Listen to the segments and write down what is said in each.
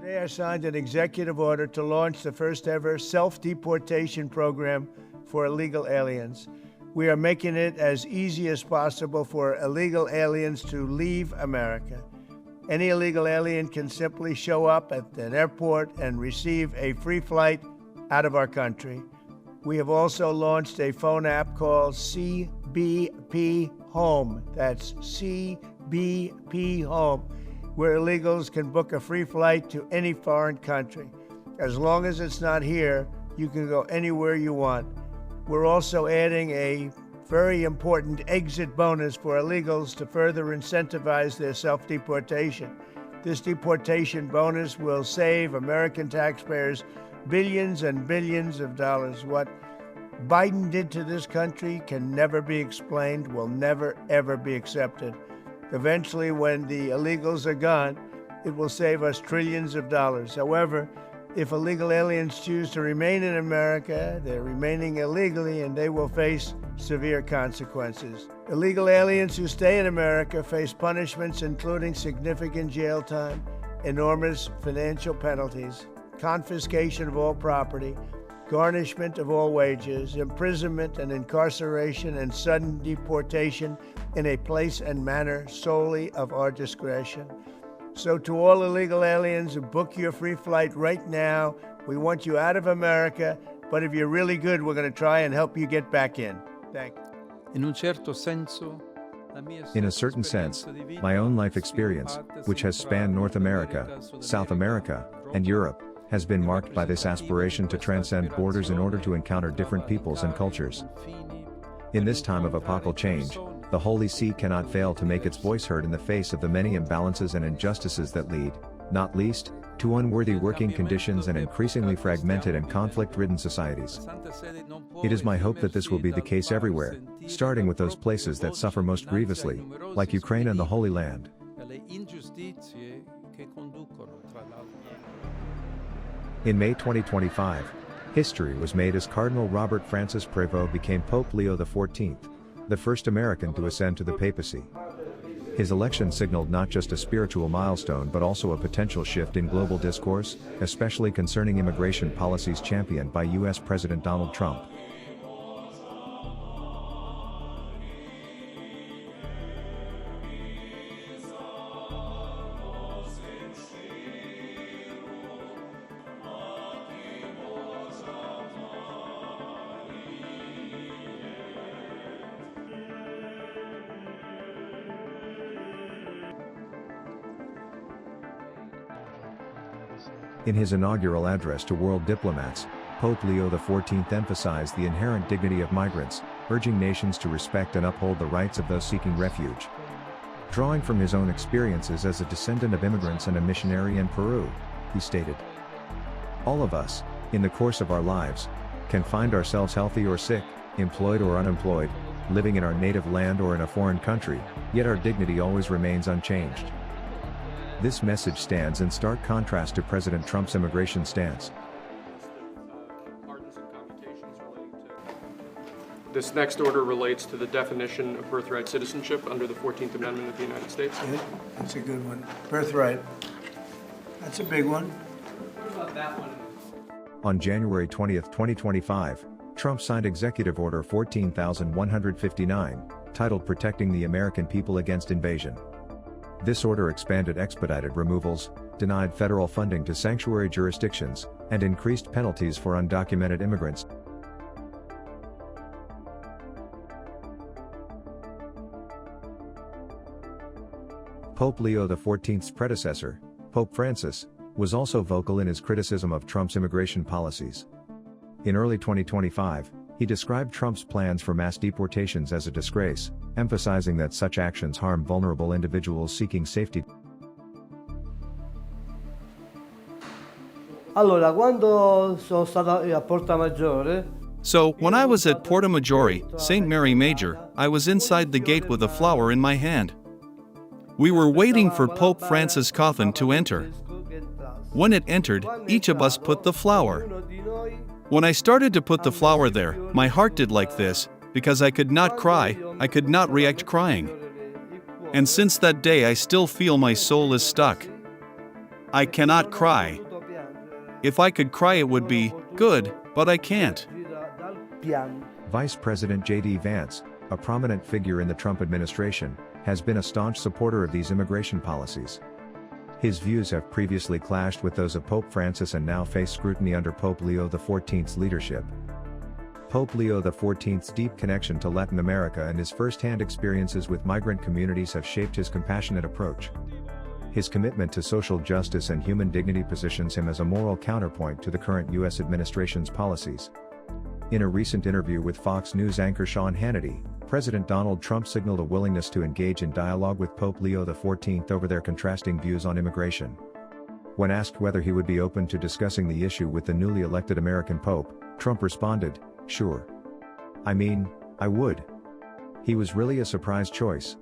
Today I signed an executive order to launch the first ever self-deportation program for illegal aliens. We are making it as easy as possible for illegal aliens to leave America. Any illegal alien can simply show up at an airport and receive a free flight out of our country. We have also launched a phone app called CBP Home. That's CBP Home, where illegals can book a free flight to any foreign country. As long as it's not here, you can go anywhere you want. We're also adding a very important exit bonus for illegals to further incentivize their self-deportation. This deportation bonus will save American taxpayers billions and billions of dollars. What Biden did to this country can never be explained, will never, ever be accepted. Eventually, when the illegals are gone, it will save us trillions of dollars. However, if illegal aliens choose to remain in America, they're remaining illegally and they will face severe consequences. Illegal aliens who stay in America face punishments including significant jail time, enormous financial penalties, confiscation of all property, garnishment of all wages, imprisonment and incarceration, and sudden deportation in a place and manner solely of our discretion. So to all illegal aliens, book your free flight right now. We want you out of America, but if you're really good, we're going to try and help you get back in. Thank you. In a certain sense, my own life experience, which has spanned North America, South America, and Europe, has been marked by this aspiration to transcend borders in order to encounter different peoples and cultures. In this time of epochal change, the Holy See cannot fail to make its voice heard in the face of the many imbalances and injustices that lead, not least, to unworthy working conditions and increasingly fragmented and conflict-ridden societies. It is my hope that this will be the case everywhere, starting with those places that suffer most grievously, like Ukraine and the Holy Land. In May 2025, history was made as Cardinal Robert Francis Prévost became Pope Leo XIV, the first American to ascend to the papacy. His election signaled not just a spiritual milestone but also a potential shift in global discourse, especially concerning immigration policies championed by U.S. President Donald Trump. In his inaugural address to world diplomats, Pope Leo XIV emphasized the inherent dignity of migrants, urging nations to respect and uphold the rights of those seeking refuge. Drawing from his own experiences as a descendant of immigrants and a missionary in Peru, he stated, "All of us, in the course of our lives, can find ourselves healthy or sick, employed or unemployed, living in our native land or in a foreign country, yet our dignity always remains unchanged." This message stands in stark contrast to President Trump's immigration stance. This next order relates to the definition of birthright citizenship under the 14th Amendment of the United States. Yeah, that's a good one. Birthright. That's a big one. What about that one? On January 20, 2025, Trump signed Executive Order 14,159, titled Protecting the American People Against Invasion. This order expanded expedited removals, denied federal funding to sanctuary jurisdictions, and increased penalties for undocumented immigrants. Pope Leo XIV's predecessor, Pope Francis, was also vocal in his criticism of Trump's immigration policies. In early 2025, he described Trump's plans for mass deportations as a disgrace, emphasizing that such actions harm vulnerable individuals seeking safety. Allora, quando sono stata a Porta Maggiore, So, when I was at Porta Maggiore, St. Mary Major, I was inside the gate with a flower in my hand. We were waiting for Pope Francis' coffin to enter. When it entered, each of us put the flower. When I started to put the flower there, my heart did like this, because I could not cry, I could not react crying. And since that day I still feel my soul is stuck. I cannot cry. If I could cry, it would be good, but I can't. Vice President J.D. Vance, a prominent figure in the Trump administration, has been a staunch supporter of these immigration policies. His views have previously clashed with those of Pope Francis and now face scrutiny under Pope Leo XIV's leadership. Pope Leo XIV's deep connection to Latin America and his first-hand experiences with migrant communities have shaped his compassionate approach. His commitment to social justice and human dignity positions him as a moral counterpoint to the current U.S. administration's policies. In a recent interview with Fox News anchor Sean Hannity, President Donald Trump signaled a willingness to engage in dialogue with Pope Leo XIV over their contrasting views on immigration. When asked whether he would be open to discussing the issue with the newly elected American Pope, Trump responded, "Sure. I mean, I would." He was really a surprise choice.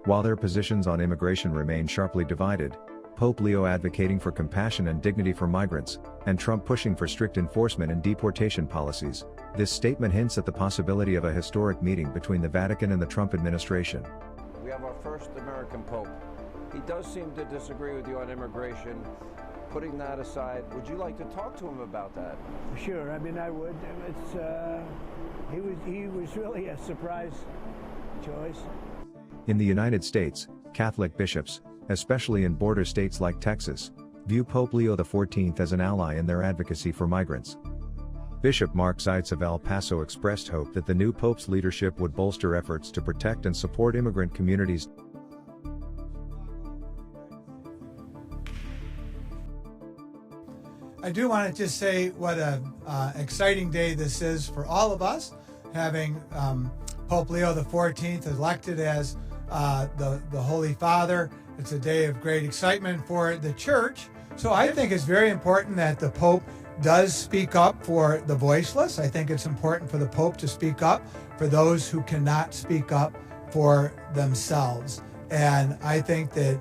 While their positions on immigration remain sharply divided, Pope Leo advocating for compassion and dignity for migrants, and Trump pushing for strict enforcement and deportation policies, this statement hints at the possibility of a historic meeting between the Vatican and the Trump administration. We have our first American Pope. He does seem to disagree with you on immigration. Putting that aside, would you like to talk to him about that? Sure, I mean, I would. He was really a surprise choice. In the United States, Catholic bishops, especially in border states like Texas, view Pope Leo XIV as an ally in their advocacy for migrants. Bishop Mark Seitz of El Paso expressed hope that the new pope's leadership would bolster efforts to protect and support immigrant communities. I do want to just say what an exciting day this is for all of us, having Pope Leo XIV elected as the Holy Father. It's a day of great excitement for the Church. So I think it's very important that the Pope does speak up for the voiceless. I think it's important for the Pope to speak up for those who cannot speak up for themselves. And I think that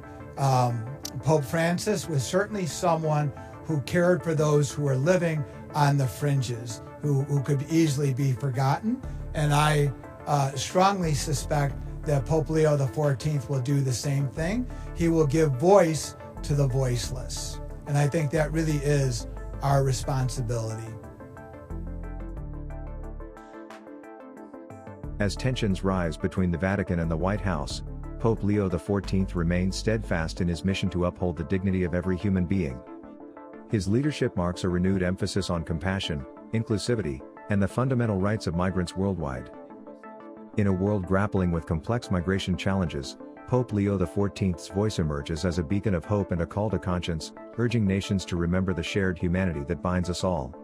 Pope Francis was certainly someone who cared for those who are living on the fringes, who could easily be forgotten. And I strongly suspect that Pope Leo XIV will do the same thing. He will give voice to the voiceless. And I think that really is our responsibility. As tensions rise between the Vatican and the White House, Pope Leo XIV remains steadfast in his mission to uphold the dignity of every human being. His leadership marks a renewed emphasis on compassion, inclusivity, and the fundamental rights of migrants worldwide. In a world grappling with complex migration challenges, Pope Leo XIV's voice emerges as a beacon of hope and a call to conscience, urging nations to remember the shared humanity that binds us all.